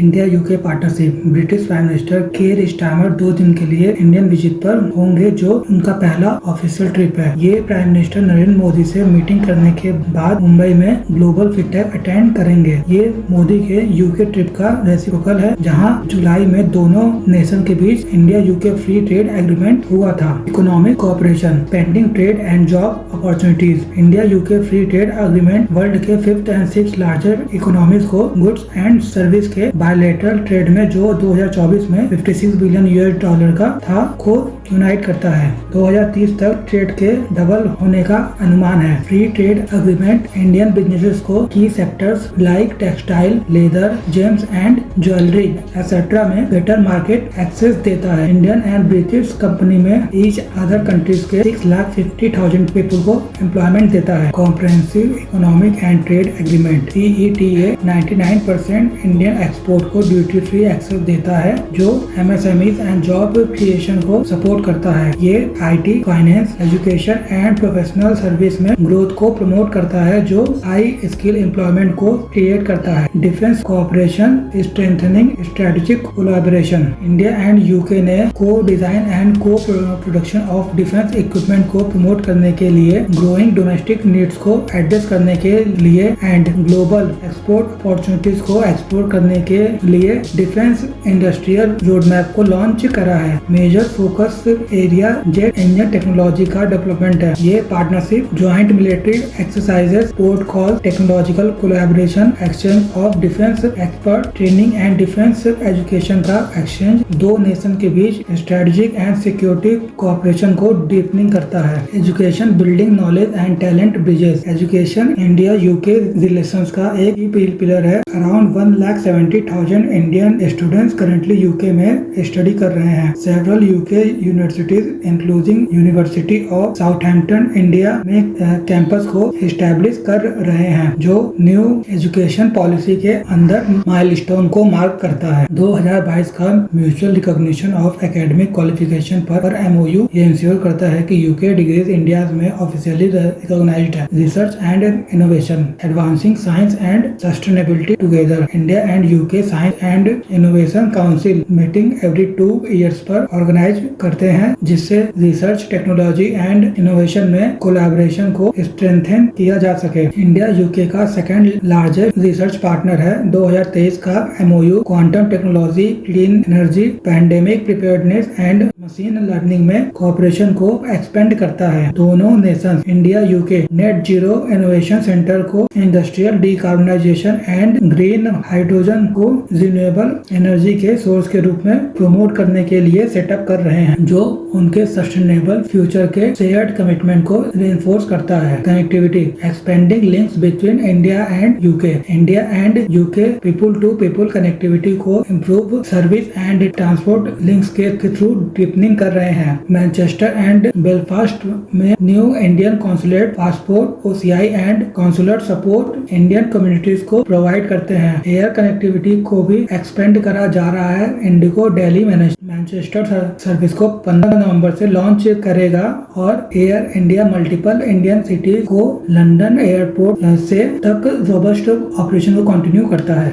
India UK partnership. British prime minister केर Starmer 2 दिन के लिए इंडियन विजिट पर होंगे, जो उनका पहला ऑफिशियल ट्रिप है। ये प्राइम मिनिस्टर नरेंद्र मोदी से मीटिंग करने के बाद मुंबई में ग्लोबल फिटटेक अटेंड करेंगे। ये मोदी के यूके ट्रिप का रेसिप्रोकल है, जहां जुलाई में दोनों नेशन के बीच India UK free trade agreement हुआ था। Economic cooperation, pending trade and job opportunities. India UK free trade agreement world के 5th and 6th largest economies को गुड्स एंड सर्विस के बायलैटरल ट्रेड में, जो 2024 में $56 बिलियन का था, को यूनाइट करता है। 2030 तक ट्रेड के डबल होने का अनुमान है। Free trade agreement Indian businesses को की sectors like textile, leather, James and jewellery etcetera में बेटर मार्केट एक्सेस देता है। इंडियन एंड ब्रिटिश कंपनी में ईच अदर कंट्रीज के 6,50,000 पीपल को एम्प्लॉयमेंट देता है। Comprehensive economic and trade agreement CETA 99% Indian export को ड्यूटी फ्री एक्सेस देता है, जो MSMEs एंड जॉब क्रिएशन को सपोर्ट करता है। ये IT, finance, education and professional service में ग्रोथ को प्रमोट करता है, जो हाई स्किल एम्प्लॉयमेंट को क्रिएट करता है। Defence cooperation, strengthening strategic collaboration. India and UK ने co design and co production of defence equipment को प्रमोट करने के लिए, ग्रोइंग डोमेस्टिक नीड्स को एड्रेस करने के लिए एंड ग्लोबल एक्सपोर्ट अपॉर्चुनिटीज को एक्सप्लोर करने के लिए डिफेंस इंडस्ट्रियल रोडमैप को लॉन्च करा है। Major focus area jet engine technology का डेवलपमेंट है। ये partnership joint military exercises, port call, technological collaboration, exchange of defence expert, training and defence education का एक्सचेंज दो नेशन के बीच स्ट्रेटेजिक एंड सिक्योरिटी कोऑपरेशन को डीपनिंग करता है। Education, building knowledge and talent bridges. Education India UK relations का एक pillar है। Around 1,70,000 Indian students currently UK में स्टडी कर रहे हैं। Several UK universities including university of Southampton India में कैंपस को एस्टेब्लिश कर रहे हैं, जो न्यू एजुकेशन पॉलिसी के अंदर माइलस्टोन को मार्क करता है। 2022 का mutual recognition of academic qualification पर MOU ये इंश्योर करता है कि यूके डिग्रीज इंडिया में ऑफिशियली रिकॉग्नाइज्ड है। Research and innovation, advancing science and sustainability together. India and UK science and innovation council meeting every 2 years पर ऑर्गेनाइज करते हैं, जिससे रिसर्च, टेक्नोलॉजी एंड इनोवेशन में कोलैबोरेशन को स्ट्रेंथन किया जा सके। इंडिया यूके का सेकंड लार्जेस्ट रिसर्च पार्टनर है। 2023 का MOU quantum technology, clean energy, pandemic preparedness and machine learning में कोऑपरेशन को एक्सपेंड करता है। दोनों nations India UK net zero innovation centre को industrial decarbonisation and green hydrogen को रिन्यूएबल एनर्जी के सोर्स के रूप में प्रमोट करने के लिए सेटअप कर रहे हैं, जो उनके सस्टेनेबल फ्यूचर के शेयर्ड कमिटमेंट को रिइंफोर्स करता है। Connectivity, expanding links between India and UK. India and UK people to people connectivity को improve service and transport links के थ्रू डीपनिंग कर रहे हैं। मैनचेस्टर एंड बेलफास्ट में new Indian consulate, passport, OCI and consular support Indian communities को provide करते हैं। Air connectivity को भी एक्सपेंड करा जा रहा है। इंडिगो दिल्ली मैनचेस्टर सर्विस को 15 नवंबर से लॉन्च करेगा और air India multiple Indian cities को लंदन एयरपोर्ट से तक रोबस्ट ऑपरेशन को कंटिन्यू करता है।